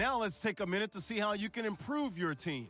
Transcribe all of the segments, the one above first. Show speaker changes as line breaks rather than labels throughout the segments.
Now let's take a minute to see how you can improve your team.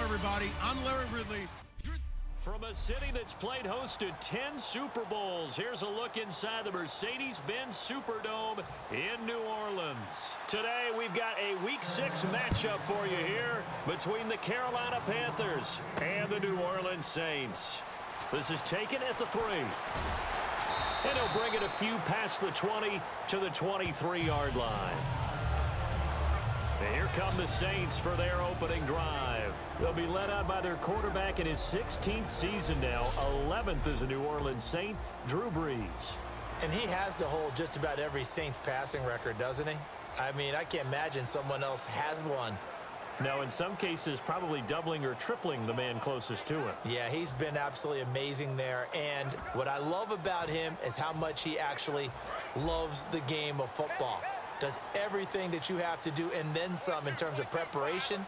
Everybody, I'm Larry Ridley.
From a city that's played host to 10 Super Bowls, here's a look inside the Mercedes-Benz Superdome in New Orleans. Today, we've got a Week 6 matchup for you here between the Carolina Panthers and the New Orleans Saints. This is taken at the 3. And he'll bring it a few past the 20 to the 23-yard line. And here come the Saints for their opening drive. They'll be led out by their quarterback in his 16th season now, 11th as a New Orleans Saint, Drew Brees.
And he has to hold just about every Saints passing record, doesn't he? I mean, I can't imagine someone else has one.
Now, in some cases, probably doubling or tripling the man closest to him.
Yeah, he's been absolutely amazing there. And what I love about him is how much he actually loves the game of football. Does everything that you have to do and then some in terms of preparation,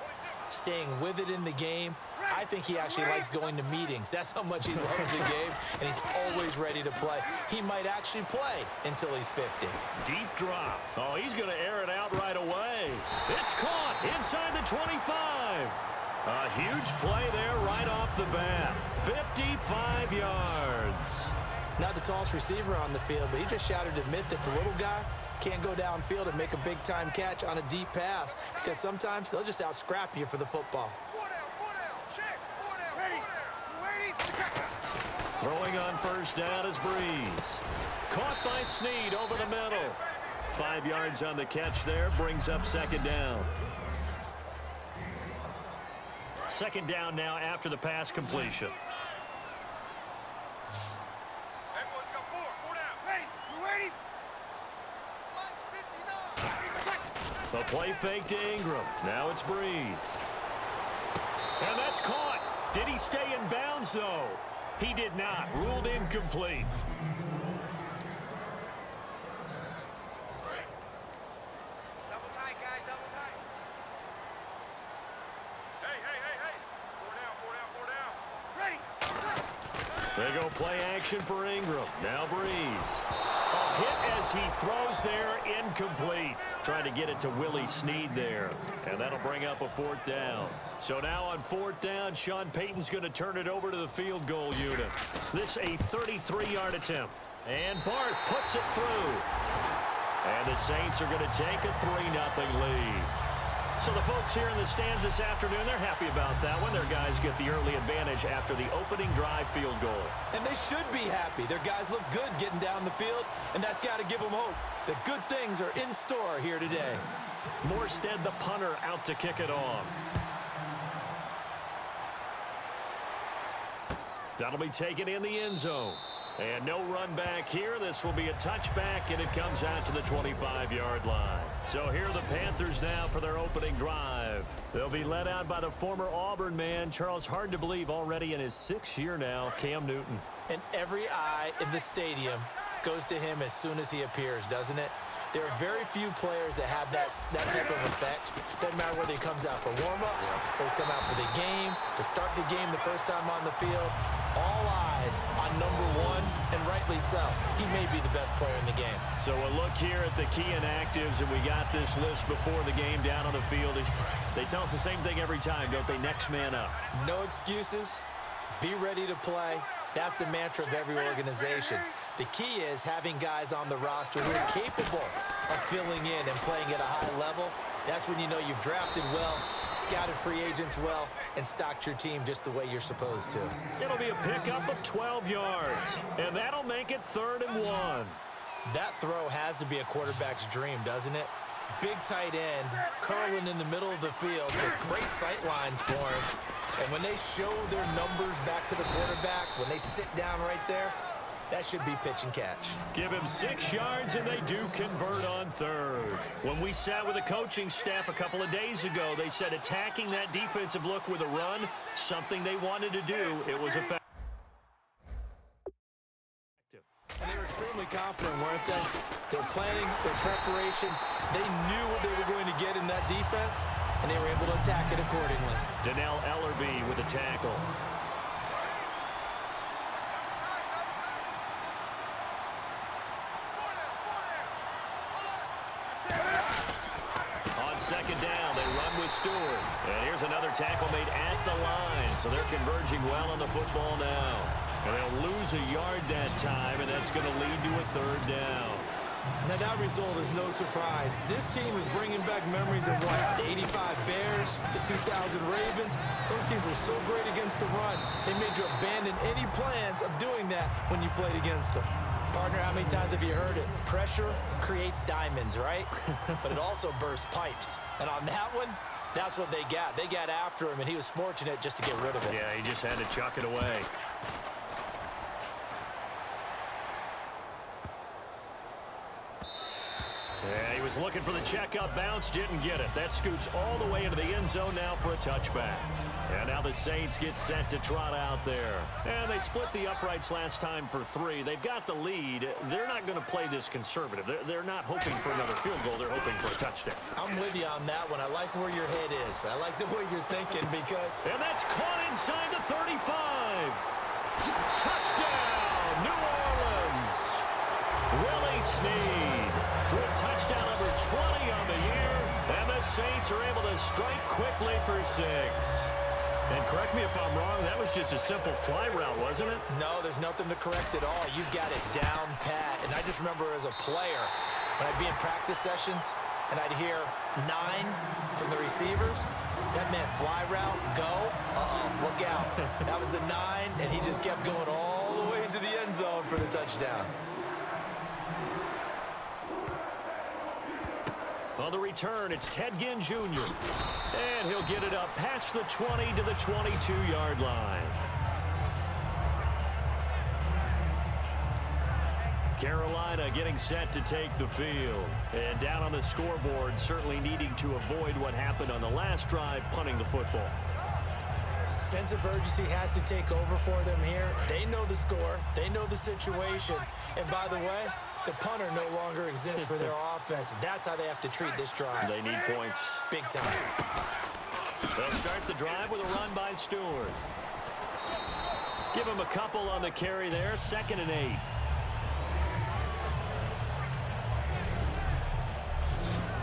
staying with it in the game. I think he actually likes going to meetings. That's how much he loves the game, and he's always ready to play. He might actually play until he's 50.
Deep drop. Oh, he's going to air it out right away. It's caught inside the 25. A huge play there right off the bat. 55 yards.
Not the tallest receiver on the field, but he just shouted to admit that the little guy can't go downfield and make a big-time catch on a deep pass because sometimes they'll just out-scrap you for the football.
Throwing on first down is Brees. Caught by Snead over the middle. 5 yards on the catch there, brings up second down. Second down now after the pass completion. The play fake to Ingram. Now it's Brees. And that's caught. Did he stay in bounds, though? He did not. Ruled incomplete.
Double tight, guys. Double tight. Hey. 4 down. Ready.
They go play action for Ingram. Now Brees. A hit as he throws there, incomplete. Trying to get it to Willie Snead there. And that'll bring up a 4th down. So now on 4th down, Sean Payton's going to turn it over to the field goal unit. This a 33-yard attempt. And Barth puts it through. And the Saints are going to take a 3-0 lead. So the folks here in the stands this afternoon, they're happy about that one. Their guys get the early advantage after the opening drive field goal.
And they should be happy. Their guys look good getting down the field, and that's got to give them hope that good things are in store here today.
Morstead, the punter, out to kick it off. That'll be taken in the end zone. And no run back here. This will be a touchback, and it comes out to the 25-yard line. So here are the Panthers now for their opening drive. They'll be led out by the former Auburn man, Charles, hard to believe, already in his 6th year now, Cam Newton.
And every eye in the stadium goes to him as soon as he appears, doesn't it? There are very few players that have that type of effect. Doesn't matter whether he comes out for warm-ups, or he's come out for the game, to start the game the first time on the field. All eyes on number one, and rightly so. He may be the best player in the game.
So we'll look here at the key inactives, and we got this list before the game down on the field. They tell us the same thing every time, don't they? Next man up.
No excuses. Be ready to play. That's the mantra of every organization. The key is having guys on the roster who are capable of filling in and playing at a high level. That's when you know you've drafted well, scouted free agents well, and stocked your team just the way you're supposed to.
It'll be a pickup of 12 yards, and that'll make it 3rd and 1.
That throw has to be a quarterback's dream, doesn't it? Big tight end, curling in the middle of the field, just great sight lines for him. And when they show their numbers back to the quarterback, when they sit down right there, that should be pitch and catch.
Give him 6 yards, and they do convert on 3rd. When we sat with the coaching staff a couple of days ago, they said attacking that defensive look with a run, something they wanted to do. It was effective.
And they were extremely confident, weren't they? Their planning, their preparation, they knew what they were going to get in that defense, and they were able to attack it accordingly.
Donnell Ellerbe with a tackle. On 2nd down, they run with Stewart. And here's another tackle made at the line, so they're converging well on the football now. And they'll lose a yard that time, and that's going to lead to a 3rd down.
Now, that result is no surprise. This team is bringing back memories of what? The 85 Bears, the 2000 Ravens. Those teams were so great against the run. They made you abandon any plans of doing that when you played against them. Partner, how many times have you heard it? Pressure creates diamonds, right? But it also bursts pipes. And on that one, that's what they got. They got after him, and he was fortunate just to get rid of it.
Yeah, he just had to chuck it away. And he was looking for the checkup bounce, didn't get it. That scoots all the way into the end zone now for a touchback. And now the Saints get set to trot out there. And they split the uprights last time for 3. They've got the lead. They're not going to play this conservative. They're not hoping for another field goal. They're hoping for a touchdown.
I'm with you on that one. I like where your head is. I like the way you're thinking because...
And that's caught inside the 35. Touchdown, New Orleans. Willie Snead with touchdown number 20 on the year. And the Saints are able to strike quickly for 6. And correct me if I'm wrong, that was just a simple fly route, wasn't it?
No, there's nothing to correct at all. You've got it down pat. And I just remember as a player, when I'd be in practice sessions, and I'd hear 9 from the receivers, that meant fly route, go, look out. That was the 9, and he just kept going all the way into the end zone for the touchdown.
On the return, it's Ted Ginn Jr. And he'll get it up past the 20 to the 22-yard line. Carolina getting set to take the field. And down on the scoreboard, certainly needing to avoid what happened on the last drive, punting the football.
Sense of urgency has to take over for them here. They know the score. They know the situation. And by the way, the punter no longer exists for their offense. That's how they have to treat this drive.
They need points.
Big time.
They'll start the drive with a run by Stewart. Give him a couple on the carry there. 2nd and 8.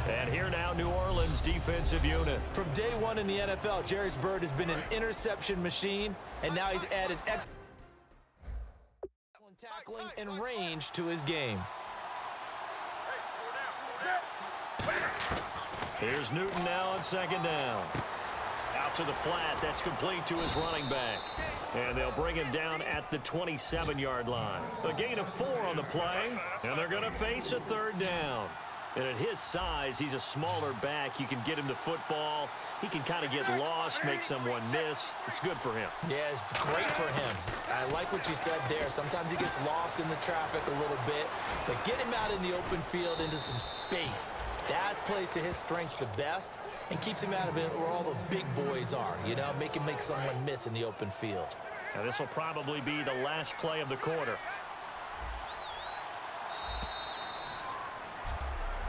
And here now, New Orleans defensive unit.
From day one in the NFL, Jerry's Bird has been an interception machine, and now he's added excellent tackling and range to his game.
Here's Newton now on 2nd down. Out to the flat. That's complete to his running back. And they'll bring him down at the 27-yard line. A gain of 4 on the play, and they're going to face a 3rd down. And at his size, he's a smaller back. You can get him to football. He can kind of get lost, make someone miss. It's good for him.
Yeah, it's great for him. I like what you said there. Sometimes he gets lost in the traffic a little bit, but get him out in the open field into some space. That plays to his strengths the best and keeps him out of it where all the big boys are, you know, make him make someone miss in the open field.
Now, this will probably be the last play of the quarter.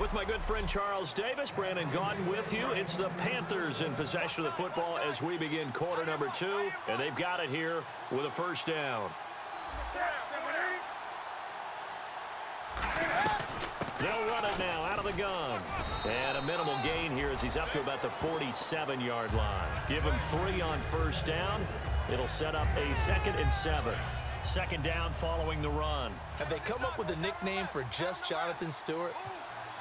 With my good friend Charles Davis, Brandon Gaudin with you. It's the Panthers in possession of the football as we begin quarter number 2, and they've got it here with a first down. They'll run it now out of the gun. And a minimal gain here as he's up to about the 47-yard line. Give him 3 on first down. It'll set up a 2nd and 7. Second down following the run.
Have they come up with a nickname for just Jonathan Stewart?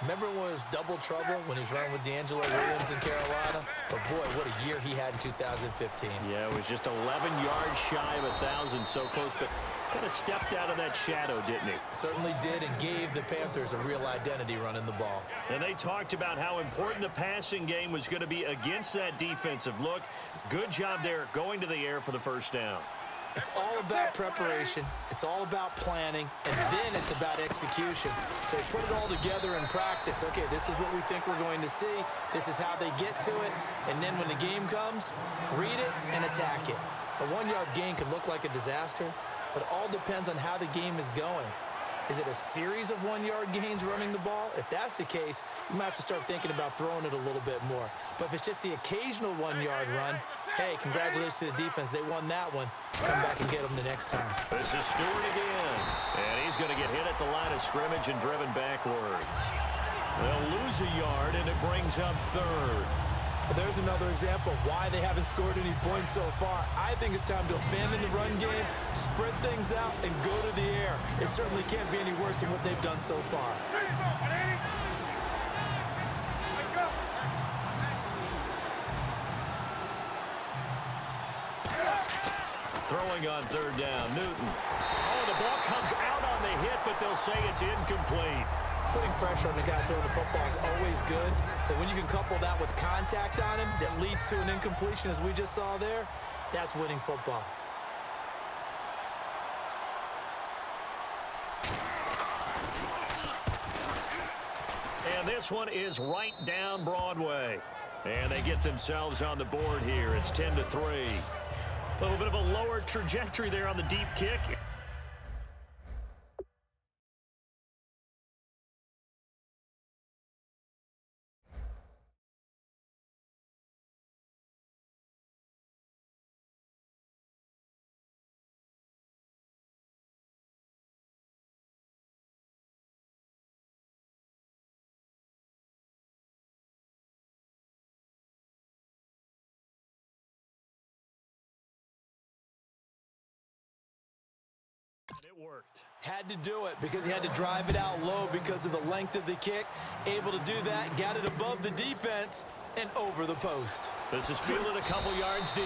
Remember when it was double trouble when he was running with D'Angelo Williams in Carolina? But boy, what a year he had in 2015.
Yeah, it was just 11 yards shy of 1,000, so close, but kind of stepped out of that shadow, didn't he?
Certainly did, and gave the Panthers a real identity running the ball.
And they talked about how important the passing game was going to be against that defensive look. Good job there going to the air for the first down.
It's all about preparation. It's all about planning, and then it's about execution. So they put it all together in practice. Okay, this is what we think we're going to see. This is how they get to it. And then when the game comes, read it and attack it. A 1-yard gain could look like a disaster, but it all depends on how the game is going. Is it a series of 1-yard gains running the ball? If that's the case, you might have to start thinking about throwing it a little bit more. But if it's just the occasional 1-yard run, hey, congratulations to the defense. They won that one. Come back and get them the next time.
This is Stewart again. And he's going to get hit at the line of scrimmage and driven backwards. They'll lose a yard, and it brings up 3rd.
There's another example of why they haven't scored any points so far. I think it's time to abandon the run game, spread things out, and go to the air. It certainly can't be any worse than what they've done so far.
Throwing on 3rd down, Newton. Oh, the ball comes out on the hit, but they'll say it's incomplete.
Putting pressure on the guy throwing the football is always good, but when you can couple that with contact on him that leads to an incompletion, as we just saw there, that's winning football.
And this one is right down Broadway. And they get themselves on the board here. It's 10-3. A little bit of a lower trajectory there on the deep kick. It worked.
Had to do it because he had to drive it out low because of the length of the kick. Able to do that, got it above the defense and over the post.
This is fielded a couple yards deep.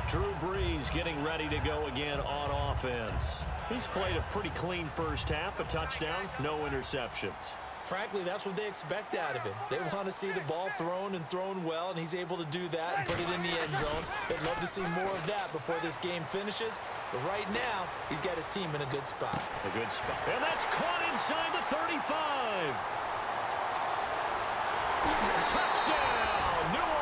Drew Brees getting ready to go again on offense. He's played a pretty clean first half, a touchdown, no interceptions.
Frankly, that's what they expect out of him. They want to see the ball thrown and thrown well, and he's able to do that and put it in the end zone. They'd love to see more of that before this game finishes. But right now, he's got his team in a good spot.
A good spot. And that's caught inside the 35. Touchdown, New